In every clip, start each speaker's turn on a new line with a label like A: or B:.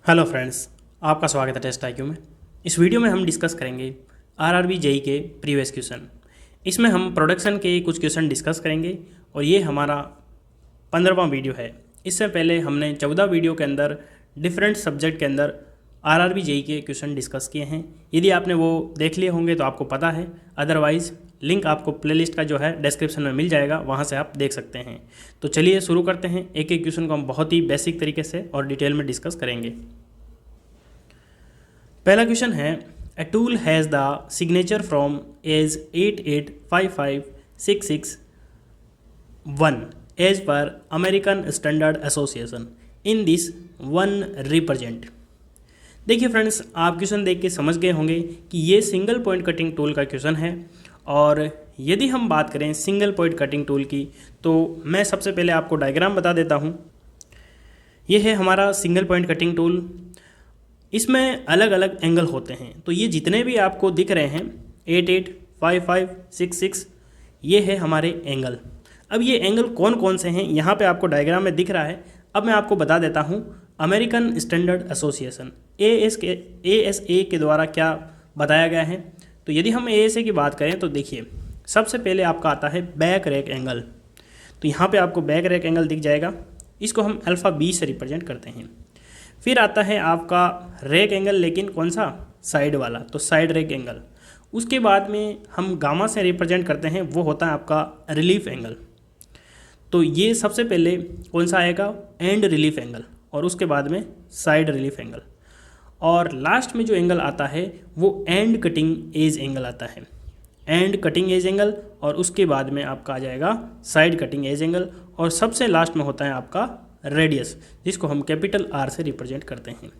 A: Hello friends, आपका स्वागत है टेस्ट IQ में। इस वीडियो में हम डिस्कस करेंगे आरआरबी जेई के प्रीवियस क्वेश्चन। इसमें हम प्रोडक्शन के कुछ क्वेश्चन डिस्कस करेंगे और ये हमारा 15वां वीडियो है। इससे पहले हमने 14 वीडियो के अंदर डिफरेंट सब्जेक्ट के अंदर आरआरबी जेई के क्वेश्चन डिस्कस किए हैं। यदि आपने वो देख लिए होंगे तो आपको पता है, अदरवाइज़ लिंक आपको प्लेलिस्ट का जो है डिस्क्रिप्शन में मिल जाएगा, वहाँ से आप देख सकते हैं। तो चलिए शुरू करते हैं। एक एक क्वेश्चन को हम बहुत ही बेसिक तरीके से और डिटेल में डिस्कस करेंगे। पहला क्वेश्चन है, a tool has the signature from as 88556661 as per American Standard Association in this one represent. देखिए फ्रेंड्स, आप क्वेश्चन देख के समझ गए होंगे कि ये सिंगल पॉइंट कटिंग टूल का क्वेश्चन है। और यदि हम बात करें सिंगल पॉइंट कटिंग टूल की, तो मैं सबसे पहले आपको डायग्राम बता देता हूँ। ये है हमारा सिंगल पॉइंट कटिंग टूल। इसमें अलग अलग एंगल होते हैं। तो ये जितने भी आपको दिख रहे हैं 885566, ये है हमारे एंगल। अब ये एंगल कौन कौन से हैं यहाँ पे आपको डायग्राम में दिख रहा है। अब मैं आपको बता देता हूँ अमेरिकन स्टैंडर्ड एसोसिएशन ASA के द्वारा क्या बताया गया है। तो यदि हम ASA की बात करें तो देखिए, सबसे पहले आपका आता है बैक रैक एंगल। तो यहाँ पे आपको बैक रैक एंगल दिख जाएगा, इसको हम अल्फ़ा B से रिप्रेजेंट करते हैं। फिर आता है आपका रैक एंगल, लेकिन कौन सा, साइड वाला, तो साइड रैक एंगल। उसके बाद में हम गामा से रिप्रेजेंट करते हैं, वो होता है आपका रिलीफ एंगल। तो ये सबसे पहले कौन सा आएगा, एंड रिलीफ एंगल, और उसके बाद में साइड रिलीफ एंगल। और लास्ट में जो एंगल आता है वो एंड कटिंग एज एंगल आता है, एंड कटिंग एज एंगल। और उसके बाद में आपका आ जाएगा साइड कटिंग एज एंगल। और सबसे लास्ट में होता है आपका रेडियस, जिसको हम कैपिटल R से रिप्रेजेंट करते हैं।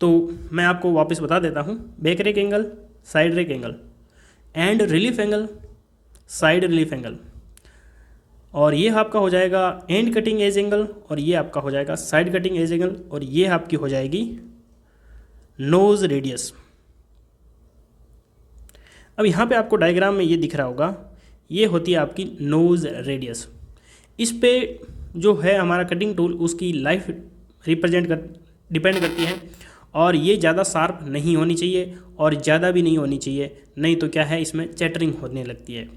A: तो मैं आपको वापस बता देता हूँ, back rack angle, side rack angle, and relief angle, side relief angle, और ये आपका हो जाएगा एंड कटिंग एज एंगल, और ये आपका हो जाएगा साइड कटिंग एज एंगल, और ये आपकी हो जाएगी नोज रेडियस। अब यहाँ पे आपको डायग्राम में ये दिख रहा होगा, ये होती है आपकी नोज रेडियस। इस पे जो है हमारा कटिंग टूल, उसकी लाइफ डिपेंड करती है। और ये ज़्यादा शार्प नहीं होनी चाहिए और ज़्यादा भी नहीं होनी चाहिए, नहीं तो क्या है, इसमें चैटरिंग होने लगती है।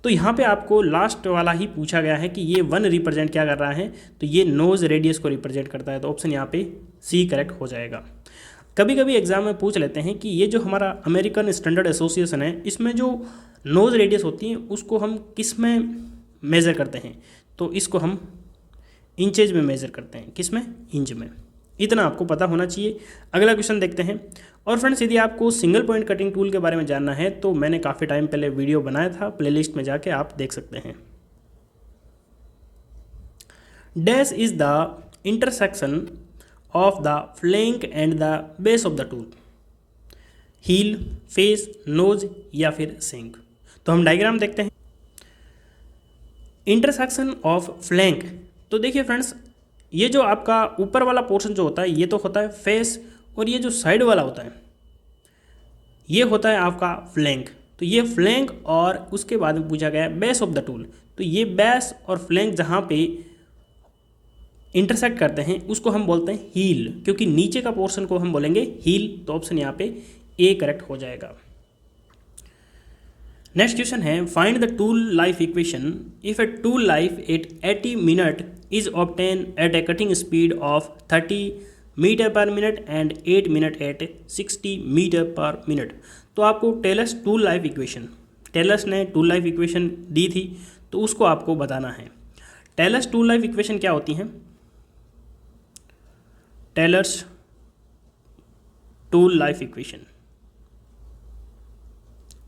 A: तो यहाँ पे आपको लास्ट वाला ही पूछा गया है कि ये वन रिप्रेजेंट क्या कर रहा है, तो ये नोज रेडियस को रिप्रेजेंट करता है। तो ऑप्शन यहाँ पे C करेक्ट हो जाएगा। कभी कभी एग्जाम में पूछ लेते हैं कि ये जो हमारा अमेरिकन स्टैंडर्ड एसोसिएशन है, इसमें जो नोज रेडियस होती है उसको हम किस में मेज़र करते हैं, तो इसको हम इंचेज में मेज़र करते हैं। किस में, इंच में। इतना आपको पता होना चाहिए। अगला क्वेश्चन देखते हैं। और फ्रेंड्स, यदि आपको सिंगल पॉइंट कटिंग टूल के बारे में जानना है तो मैंने काफ़ी टाइम पहले वीडियो बनाया था, प्लेलिस्ट में जाके आप देख सकते हैं। Dash is the intersection of the flank and the base of the tool, heel, face, nose या फिर सिंक। तो हम डायग्राम देखते हैं। इंटरसेक्शन ऑफ फ्लैंक, तो देखिए फ्रेंड्स, ये जो आपका ऊपर वाला पोर्शन जो होता है ये तो होता है फेस, और ये जो साइड वाला होता है ये होता है आपका फ्लैंक। तो ये फ्लैंक, और उसके बाद में पूछा गया है बेस ऑफ द टूल। तो ये बेस और फ्लैंक जहाँ पे इंटरसेक्ट करते हैं उसको हम बोलते हैं हील, क्योंकि नीचे का पोर्शन को हम बोलेंगे हील। तो ऑप्शन यहाँ पे A करेक्ट हो जाएगा। नेक्स्ट क्वेश्चन है, find the tool life equation if a tool life at 80 minute is obtain at a cutting speed of 30 meter per minute and 8 minute at 60 meter per minute. तो आपको Taylor's tool life equation, Taylor's ने tool life equation दी थी, तो उसको आपको बताना है। टेलर्स टूल लाइफ इक्वेशन क्या होती हैं, टेलर्स टूल लाइफ इक्वेशन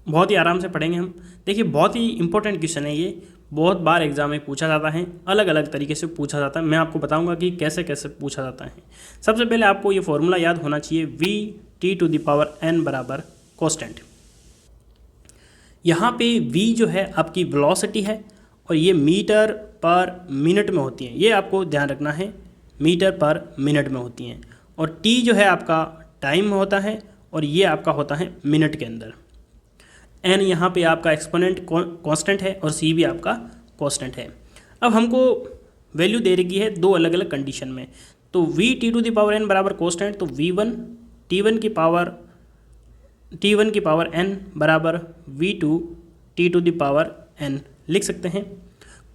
A: बहुत ही आराम से पढ़ेंगे हम। देखिए, बहुत ही इंपॉर्टेंट क्वेश्चन है ये, बहुत बार एग्जाम में पूछा जाता है, अलग अलग तरीके से पूछा जाता है। मैं आपको बताऊंगा कि कैसे कैसे पूछा जाता है। सबसे पहले आपको ये फॉर्मूला याद होना चाहिए, VT⁴ बराबर कांस्टेंट। यहाँ पे V जो है आपकी वेलोसिटी है, और ये मीटर पर मिनट में होती है, ये आपको ध्यान रखना है, मीटर पर मिनट में होती हैं। और T जो है आपका टाइम में होता है, और ये आपका होता है मिनट के अंदर। N यहाँ पे आपका एक्सपोनेंट कांस्टेंट है, और C भी आपका कांस्टेंट है। अब हमको वैल्यू दे रखी है दो अलग अलग कंडीशन में। तो V T to the power N बराबर कॉन्स्टेंट, तो वी वन टी वन की पावर एन बराबर V two T to the power N लिख सकते हैं।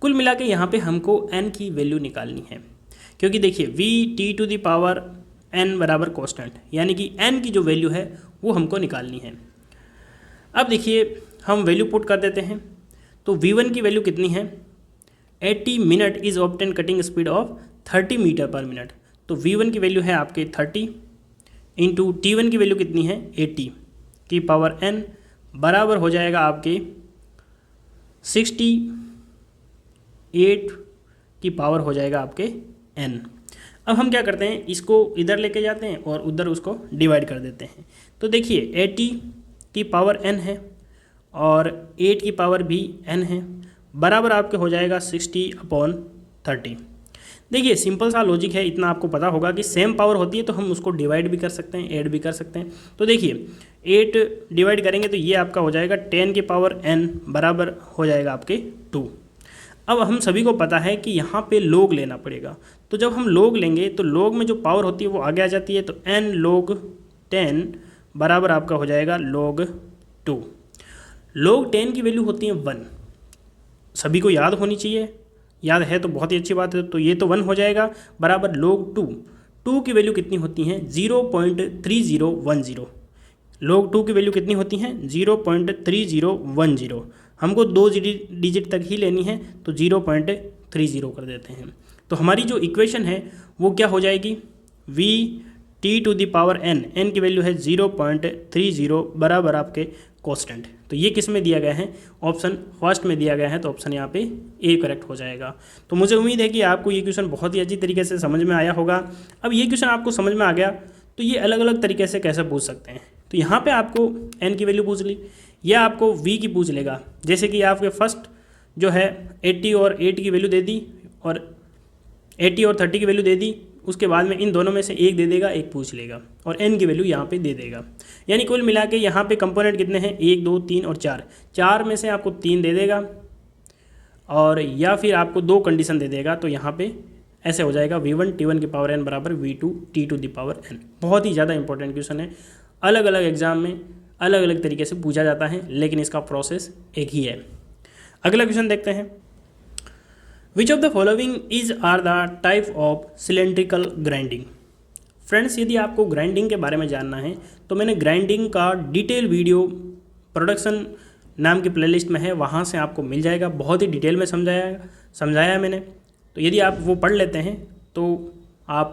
A: कुल मिला के यहाँ पे हमको n की वैल्यू निकालनी है, क्योंकि देखिए V T to the power n बराबर कॉन्स्टेंट, यानी कि n की जो वैल्यू है वो हमको निकालनी है। अब देखिए हम वैल्यू पुट कर देते हैं। तो v1 की वैल्यू कितनी है, 80 minute is obtain cutting speed of 30 meter per minute. तो v1 की वैल्यू है आपके 30 इंटू t1 की वैल्यू कितनी है 80 की पावर n बराबर हो जाएगा आपके 68 की पावर हो जाएगा आपके n। अब हम क्या करते हैं, इसको इधर लेके जाते हैं और उधर उसको डिवाइड कर देते हैं। तो देखिए 80 की पावर n है और 8 की पावर भी n है, बराबर आपके हो जाएगा 60/30। देखिए सिंपल सा लॉजिक है, इतना आपको पता होगा कि सेम पावर होती है तो हम उसको डिवाइड भी कर सकते हैं, ऐड भी कर सकते हैं। तो देखिए 8 डिवाइड करेंगे तो ये आपका हो जाएगा 10 की पावर n बराबर हो जाएगा आपके 2। अब हम सभी को पता है कि यहाँ पे log लेना पड़ेगा, तो जब हम log लेंगे तो log में जो पावर होती है वो आगे आ जाती है, तो n log 10 बराबर आपका हो जाएगा log 2। log 10 की वैल्यू होती है 1, सभी को याद होनी चाहिए, याद है तो बहुत ही अच्छी बात है। तो ये तो 1 हो जाएगा बराबर log 2 की वैल्यू कितनी होती है 0.3010। log 2 की वैल्यू कितनी होती है 0.3010। हमको 2 डिजिट तक ही लेनी है तो 0.30 कर देते हैं। तो हमारी जो इक्वेशन है वो क्या हो जाएगी, v t to the power n की वैल्यू है 0.30 बराबर आपके कॉन्स्टेंट। तो ये किस में दिया गया है, ऑप्शन फर्स्ट में दिया गया है, तो ऑप्शन यहाँ पे ए करेक्ट हो जाएगा। तो मुझे उम्मीद है कि आपको ये क्वेश्चन बहुत ही अच्छी तरीके से समझ में आया होगा। अब ये क्वेश्चन आपको समझ में आ गया तो ये अलग अलग तरीके से कैसे पूछ सकते हैं। तो यहाँ पे आपको n की वैल्यू पूछ ली या आपको v की पूछ लेगा, जैसे कि आपके फर्स्ट जो है 80 और 8 की वैल्यू दे दी और 80 और 30 की वैल्यू दे दी, उसके बाद में इन दोनों में से एक दे देगा, एक पूछ लेगा और n की वैल्यू यहाँ पे दे देगा। यानी कुल मिला के यहाँ पे कंपोनेंट कितने हैं 1 2 3 और 4 में से आपको 3 दे देगा और या फिर आपको 2 कंडीशन दे देगा। तो यहाँ पे ऐसे हो जाएगा v1 t1 की पावर n बराबर v2 t to the power n। बहुत ही ज़्यादा इंपॉर्टेंट क्वेश्चन है, अलग अलग एग्जाम में अलग अलग तरीके से पूछा जाता है, लेकिन इसका प्रोसेस एक ही है। अगला क्वेश्चन देखते हैं, which of the following is are the type of cylindrical grinding. Friends यदि आपको ग्राइंडिंग के बारे में जानना है तो मैंने ग्राइंडिंग का डिटेल वीडियो प्रोडक्शन नाम की प्लेलिस्ट में है, वहाँ से आपको मिल जाएगा। बहुत ही डिटेल में समझाया है मैंने, तो यदि आप वो पढ़ लेते हैं तो आप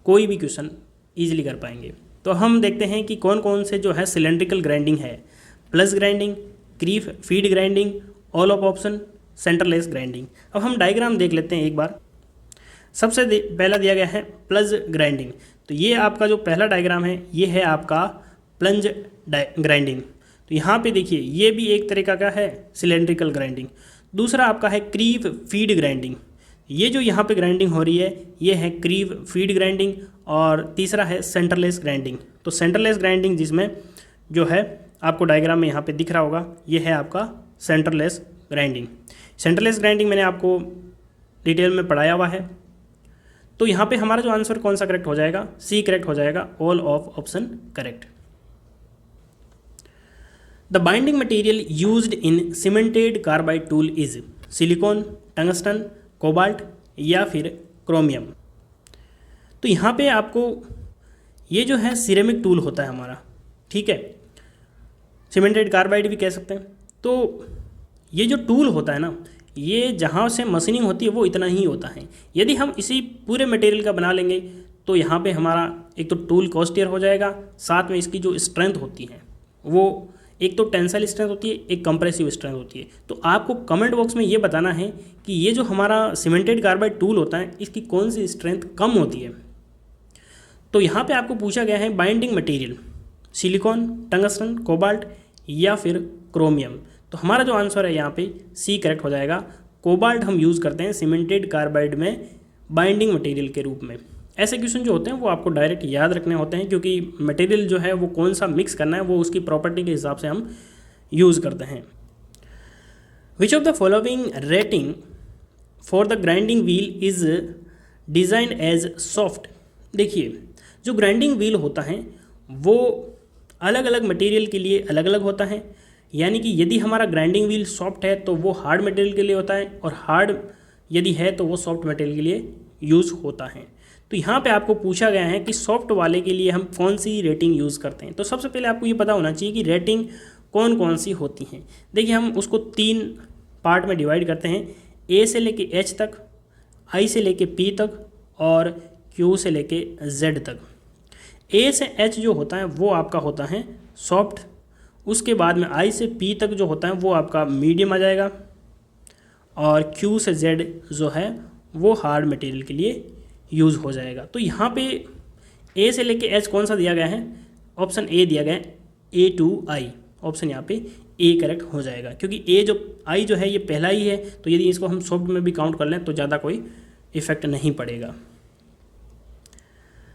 A: कोई भी क्वेश्चन ईजिली कर पाएंगे। तो हम देखते हैं कि कौन कौन से जो है सिलेंड्रिकल ग्राइंडिंग है, plus grinding, creep feed grinding, all of option, centreless grinding. अब हम डायग्राम देख लेते हैं एक बार। सबसे पहला दिया गया है प्लस ग्राइंडिंग, तो ये आपका जो पहला डायग्राम है ये है आपका प्लंज ग्राइंडिंग। तो यहाँ पे देखिए ये भी एक तरीका का है सिलेंड्रिकल ग्राइंडिंग। दूसरा आपका है क्रीप फीड ग्राइंडिंग, ये जो यहाँ पे ग्राइंडिंग हो रही है ये है क्रीप फीड ग्राइंडिंग। और तीसरा है सेंटरलेस ग्राइंडिंग। तो सेंटरलेस ग्राइंडिंग जिसमें जो है आपको डायग्राम में यहाँ पे दिख रहा होगा ये है आपका सेंटरलेस ग्राइंडिंग। सेंटरलेस ग्राइंडिंग मैंने आपको डिटेल में पढ़ाया हुआ है। तो यहाँ पे हमारा जो आंसर कौन सा करेक्ट हो जाएगा, सी करेक्ट हो जाएगा, all of option correct. The binding material used in cemented carbide tool is silicon, tungsten, cobalt या फिर क्रोमियम। तो यहाँ पे आपको ये जो है सिरेमिक टूल होता है हमारा, ठीक है, सीमेंटेड कार्बाइड भी कह सकते हैं। तो ये जो टूल होता है ना, ये जहाँ से मशीनिंग होती है वो इतना ही होता है। यदि हम इसी पूरे मटेरियल का बना लेंगे तो यहाँ पे हमारा एक तो टूल कॉस्टियर हो जाएगा, साथ में इसकी जो स्ट्रेंथ होती है वो एक तो टेंसाइल स्ट्रेंथ होती है, एक कंप्रेसिव स्ट्रेंथ होती है। तो आपको कमेंट बॉक्स में ये बताना है कि ये जो हमारा सीमेंटेड कार्बाइड टूल होता है इसकी कौन सी स्ट्रेंथ कम होती है। तो यहाँ पे आपको पूछा गया है binding material silicon, tungsten, cobalt या फिर क्रोमियम। तो हमारा जो आंसर है यहाँ पे सी करेक्ट हो जाएगा। कोबाल्ट हम यूज़ करते हैं सीमेंटेड कार्बाइड में बाइंडिंग मटेरियल के रूप में। ऐसे क्वेश्चन जो होते हैं वो आपको डायरेक्ट याद रखने होते हैं, क्योंकि मटेरियल जो है वो कौन सा मिक्स करना है वो उसकी प्रॉपर्टी के हिसाब से हम यूज़ करते हैं। Which of the following rating for the grinding wheel is design as soft देखिए, जो ग्राइंडिंग व्हील होता है वो अलग अलग मटेरियल के लिए अलग अलग होता है। यानी कि यदि हमारा ग्राइंडिंग व्हील सॉफ्ट है तो वो हार्ड मटेरियल के लिए होता है, और हार्ड यदि है तो वो सॉफ्ट मटेरियल के लिए यूज़ होता है। तो यहाँ पे आपको पूछा गया है कि सॉफ्ट वाले के लिए हम कौन सी रेटिंग यूज़ करते हैं। तो सबसे पहले आपको ये पता होना चाहिए कि रेटिंग कौन कौन सी होती हैं। देखिए, हम उसको 3 पार्ट में डिवाइड करते हैं, ए से लेके एच तक, आई से लेके पी तक, और क्यू से लेके जेड तक। ए से एच जो होता है वो आपका होता है सॉफ्ट, उसके बाद में आई से पी तक जो होता है वो आपका मीडियम आ जाएगा, और क्यू से जेड जो है वो हार्ड मटेरियल के लिए यूज़ हो जाएगा। तो यहाँ पे ए से लेके एच कौन सा दिया गया है, ऑप्शन ए दिया गया है, ए टू आई, ऑप्शन यहाँ पे ए करेक्ट हो जाएगा, क्योंकि ए जो आई जो है ये पहला ही है, तो यदि इसको हम सॉफ्ट में भी काउंट कर लें तो ज़्यादा कोई इफेक्ट नहीं पड़ेगा।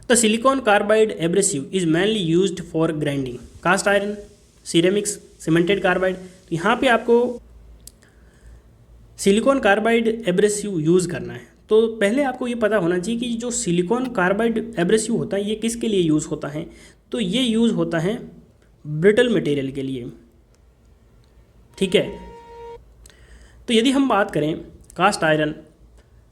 A: The silicon carbide abrasive is mainly used for grinding cast iron, ceramics, cemented carbide. तो यहाँ पे आपको सिलिकॉन कार्बाइड एब्रेसिव यूज़ करना है। तो पहले आपको ये पता होना चाहिए कि जो सिलिकॉन कार्बाइड एब्रेसिव होता है ये किसके लिए यूज़ होता है। तो ये यूज़ होता है ब्रिटल मटेरियल के लिए, ठीक है। तो यदि हम बात करें cast iron,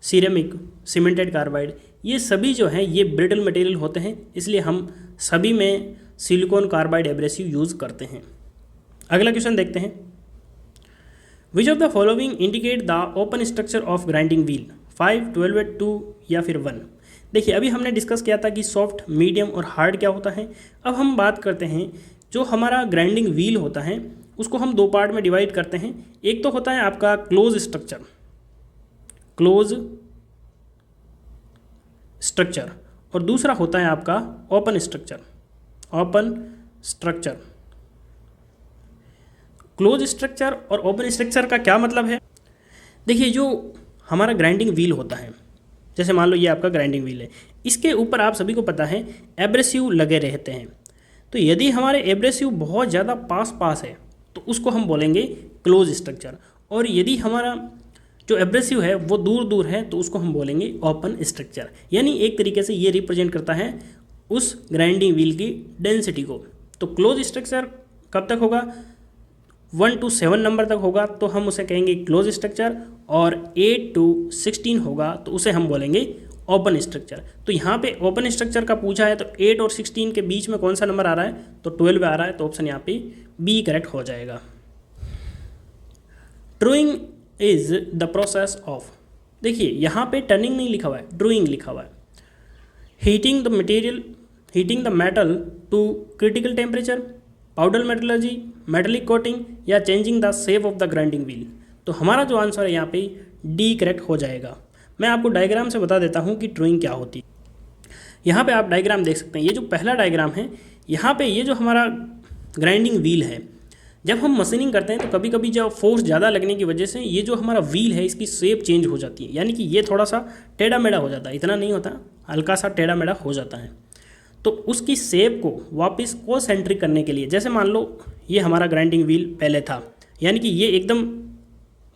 A: ceramic, cemented carbide, ये सभी जो हैं ये ब्रिटल मटेरियल होते हैं, इसलिए हम सभी में सिलिकॉन कार्बाइड एब्रेसिव यूज़ करते हैं। अगला क्वेश्चन देखते हैं, which of the following indicate the open structure of grinding wheel, 5, 12, 2 या फिर 1। देखिए, अभी हमने डिस्कस किया था कि सॉफ्ट, मीडियम और हार्ड क्या होता है। अब हम बात करते हैं जो हमारा ग्राइंडिंग व्हील होता है उसको हम 2 पार्ट में डिवाइड करते हैं। एक तो होता है आपका क्लोज स्ट्रक्चर, और दूसरा होता है आपका ओपन स्ट्रक्चर। क्लोज स्ट्रक्चर और ओपन स्ट्रक्चर का क्या मतलब है। देखिए, जो हमारा ग्राइंडिंग व्हील होता है, जैसे मान लो ये आपका ग्राइंडिंग व्हील है, इसके ऊपर आप सभी को पता है एब्रेसिव लगे रहते हैं। तो यदि हमारे एब्रेसिव बहुत ज़्यादा पास है तो उसको हम बोलेंगे क्लोज स्ट्रक्चर, और यदि हमारा जो एब्रेसिव है वो दूर है तो उसको हम बोलेंगे ओपन स्ट्रक्चर। यानी एक तरीके से ये रिप्रेजेंट करता है उस ग्राइंडिंग व्हील की डेंसिटी को। तो क्लोज स्ट्रक्चर कब तक होगा, 1 to 7 नंबर तक होगा तो हम उसे कहेंगे क्लोज स्ट्रक्चर, और 8 to 16 होगा तो उसे हम बोलेंगे ओपन स्ट्रक्चर। तो यहाँ पे ओपन स्ट्रक्चर का पूछा है तो 8 और 16 के बीच में कौन सा नंबर आ रहा है, तो 12 आ रहा है, तो ऑप्शन यहाँ पे बी करेक्ट हो जाएगा। Drawing is the process of, देखिए यहाँ पे टर्निंग नहीं लिखा हुआ है, ड्रोइंग लिखा हुआ है। Heating the metal to critical temperature, powder metallurgy, metallic coating, या changing the shape of the grinding wheel. तो हमारा जो आंसर है यहाँ पे डी करेक्ट हो जाएगा। मैं आपको डायग्राम से बता देता हूँ कि ड्राइंग क्या होती है। यहाँ पे आप डायग्राम देख सकते हैं, ये जो पहला डायग्राम है, यहाँ पे ये जो हमारा ग्राइंडिंग व्हील है, जब हम मशीनिंग करते हैं तो कभी कभी जब फोर्स ज़्यादा लगने की वजह से ये जो हमारा व्हील है इसकी शेप चेंज हो जाती है, यानी कि ये थोड़ा सा टेढ़ा मेढ़ा हो जाता है, इतना नहीं होता, हल्का सा टेढ़ा मेढ़ा हो जाता है। तो उसकी शेप को वापस कोसेंट्रिक करने के लिए, जैसे मान लो ये हमारा ग्राइंडिंग व्हील पहले था, यानी कि ये एकदम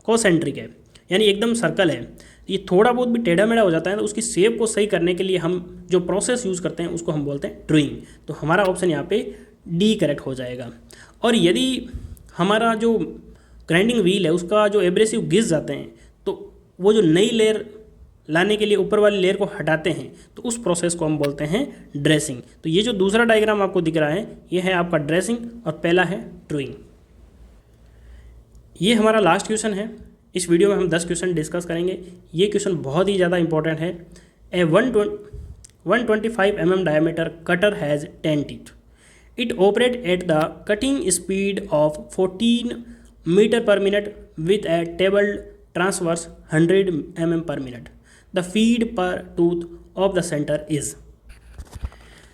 A: कोसेंट्रिक है, यानी एकदम सर्कल है, ये थोड़ा बहुत भी टेढ़ा मेढ़ा हो जाता है, तो उसकी शेप को सही करने के लिए हम जो प्रोसेस यूज़ करते हैं उसको हम बोलते हैं ड्राइंग। तो हमारा ऑप्शन यहाँ पे डी करेक्ट हो जाएगा। और यदि हमारा जो ग्राइंडिंग व्हील है उसका जो एब्रेसिव घिस जाते हैं तो वो जो नई लेयर लाने के लिए ऊपर वाली लेयर को हटाते हैं, तो उस प्रोसेस को हम बोलते हैं ड्रेसिंग। तो ये जो दूसरा डायग्राम आपको दिख रहा है ये है आपका ड्रेसिंग और पहला है ड्राइंग। ये हमारा लास्ट क्वेश्चन है। इस वीडियो में हम 10 क्वेश्चन डिस्कस करेंगे। ये क्वेश्चन बहुत ही ज़्यादा इंपॉर्टेंट है। ए 125 mm diameter cutter has 10 teeth. It operates at the cutting speed of 14 meter per minute with a table transverse 100 mm per minute. The feed per tooth of the center is.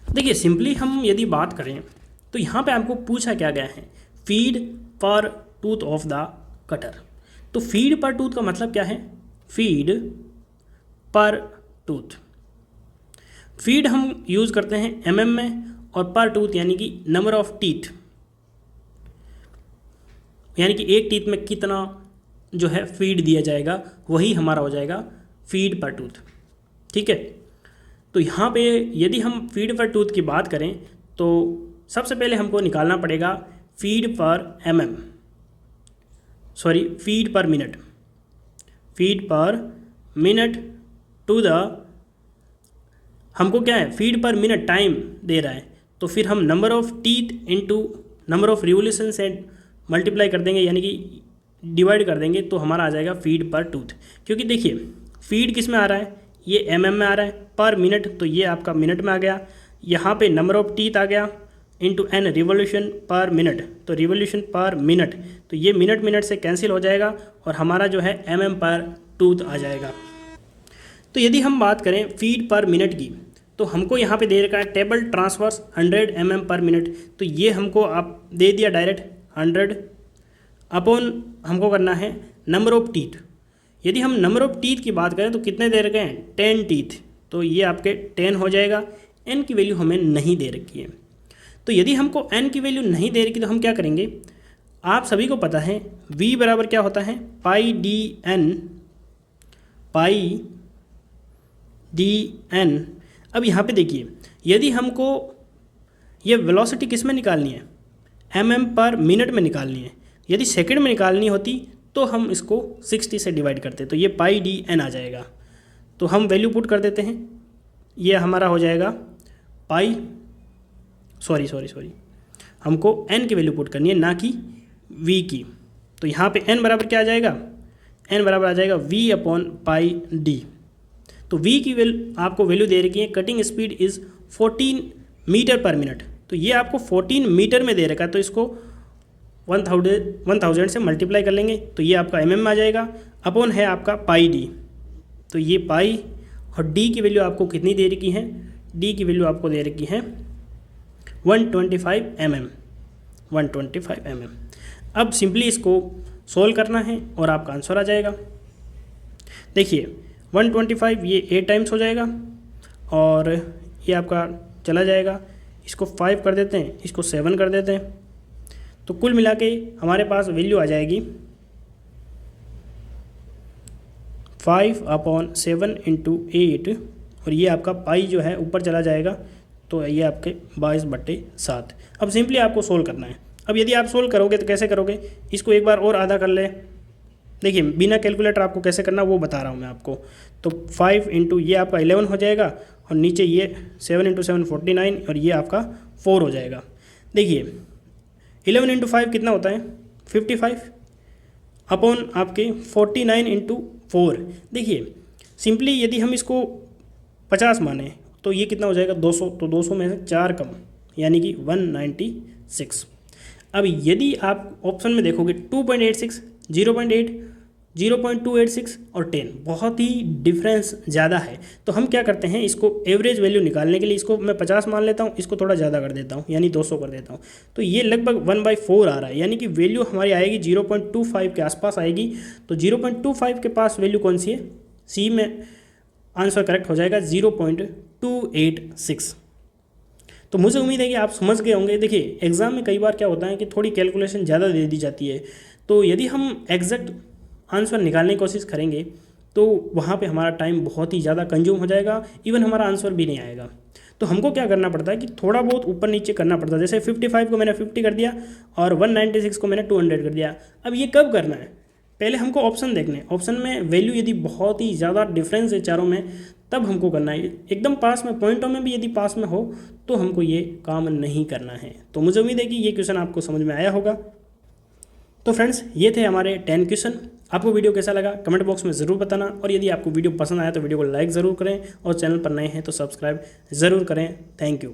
A: देखिए, simply हम यदि बात करें तो यहाँ पे आपको पूछा क्या गया है, फीड पर टूथ ऑफ द कटर। तो फीड पर टूथ का मतलब क्या है, फीड पर टूथ। फीड हम यूज़ करते हैं mm में, और पर टूथ यानी कि नंबर ऑफ टीथ, यानी कि एक टीथ में कितना जो है फीड दिया जाएगा वही हमारा हो जाएगा फीड पर टूथ। ठीक है, तो यहाँ पे यदि हम फीड पर टूथ की बात करें तो सबसे पहले हमको निकालना पड़ेगा feed per minute, feed per minute to the, हमको क्या है फीड पर मिनट टाइम दे रहा है, तो फिर हम number of teeth into number of revolution से मल्टीप्लाई कर देंगे, यानी कि डिवाइड कर देंगे, तो हमारा आ जाएगा फीड पर टूथ। क्योंकि देखिए फीड किस में आ रहा है, ये एमएम में आ रहा है, पर मिनट तो ये आपका मिनट में आ गया, यहाँ पे नंबर ऑफ टीथ आ गया into N revolution per minute, तो रिवोल्यूशन पर मिनट, तो ये मिनट से कैंसिल हो जाएगा और हमारा जो है एमएम पर टूथ आ जाएगा। तो यदि हम बात करें फीड पर मिनट की, तो हमको यहाँ पे दे रखा है टेबल ट्रांसवर्स 100 mm पर मिनट, तो ये हमको आप दे दिया डायरेक्ट 100 अपॉन हमको करना है नंबर ऑफ टीथ। यदि हम नंबर ऑफ टीथ की बात करें तो कितने दे रखे हैं 10 टीथ, तो ये आपके 10 हो जाएगा। n की वैल्यू हमें नहीं दे रखी है, तो यदि हमको n की वैल्यू नहीं दे रखी तो हम क्या करेंगे, आप सभी को पता है v बराबर क्या होता है पाई डी एन। अब यहाँ पे देखिए यदि हमको ये वेलोसिटी किस में निकालनी है, mm पर मिनट में निकालनी है, यदि सेकंड में निकालनी होती तो हम इसको 60 से डिवाइड करते, तो ये पाई डी एन आ जाएगा। तो हम वैल्यू पुट कर देते हैं, ये हमारा हो जाएगा पाई सॉरी हमको n की वैल्यू पुट करनी है ना कि v की, तो यहाँ पे n बराबर क्या आ जाएगा, n बराबर आ जाएगा v अपॉन पाई डी। तो v की आपको वैल्यू दे रखी है cutting speed is 14 meter per minute, तो ये आपको 14 मीटर में दे रखा है, तो इसको 1000 से मल्टीप्लाई कर लेंगे तो ये आपका mm में आ जाएगा, अपॉन है आपका पाई डी, तो ये पाई और d की वैल्यू आपको कितनी दे रखी है, d की वैल्यू आपको दे रखी है 125 mm। अब सिंपली इसको सोल्व करना है और आपका आंसर आ जाएगा। देखिए 125 ये 8 टाइम्स हो जाएगा और ये आपका चला जाएगा, इसको 5 कर देते हैं, इसको 7 कर देते हैं, तो कुल मिला के हमारे पास वैल्यू आ जाएगी 5/7 × 8 और ये आपका पाई जो है ऊपर चला जाएगा, तो ये आपके 22/7। अब सिंपली आपको सोल्व करना है। अब यदि आप सोल्व करोगे तो कैसे करोगे, इसको एक बार और आधा कर ले, देखिए बिना कैलकुलेटर आपको कैसे करना वो बता रहा हूँ मैं आपको। तो 5 × ये आपका 11 हो जाएगा और नीचे ये 7 × 7 49 और ये आपका 4 हो जाएगा। देखिए 11 × 5 कितना होता है 55 अपॉन आपके 49 × 4। देखिए सिंपली यदि हम इसको 50 माने तो ये कितना हो जाएगा 200, तो 200 में से 4 कम यानी कि 196। अब यदि आप ऑप्शन में देखोगे 2.86, 0.8, 0.286 और 10, बहुत ही डिफरेंस ज़्यादा है, तो हम क्या करते हैं इसको एवरेज वैल्यू निकालने के लिए इसको मैं 50 मान लेता हूँ, इसको थोड़ा ज़्यादा कर देता हूँ यानी 200 कर देता हूँ, तो ये लगभग 1/4 आ रहा है, यानी कि वैल्यू हमारी आएगी 0.25 के आसपास आएगी। तो 0.25 के पास वैल्यू कौन सी है, सी में आंसर करेक्ट हो जाएगा 0.286। तो मुझे उम्मीद है कि आप समझ गए होंगे। देखिए एग्ज़ाम में कई बार क्या होता है कि थोड़ी कैलकुलेशन ज़्यादा दे दी जाती है, तो यदि हम एग्जैक्ट आंसर निकालने की कोशिश करेंगे तो वहाँ पे हमारा टाइम बहुत ही ज़्यादा कंज्यूम हो जाएगा, इवन हमारा आंसर भी नहीं आएगा। तो हमको क्या करना पड़ता है कि थोड़ा बहुत ऊपर नीचे करना पड़ता है, जैसे 55 को मैंने 50 कर दिया और 196 को मैंने 200 कर दिया। अब ये कब करना है, पहले हमको ऑप्शन देखने हैं, ऑप्शन में वैल्यू यदि बहुत ही ज़्यादा डिफरेंस है चारों में तब हमको करना है। एकदम पास में पॉइंटों में भी यदि पास में हो तो हमको ये काम नहीं करना है। तो मुझे उम्मीद है कि ये क्वेश्चन आपको समझ में आया होगा। तो फ्रेंड्स ये थे हमारे 10 क्वेश्चन। आपको वीडियो कैसा लगा कमेंट बॉक्स में ज़रूर बताना, और यदि आपको वीडियो पसंद आया तो वीडियो को लाइक ज़रूर करें और चैनल पर नए हैं तो सब्सक्राइब ज़रूर करें। Thank you.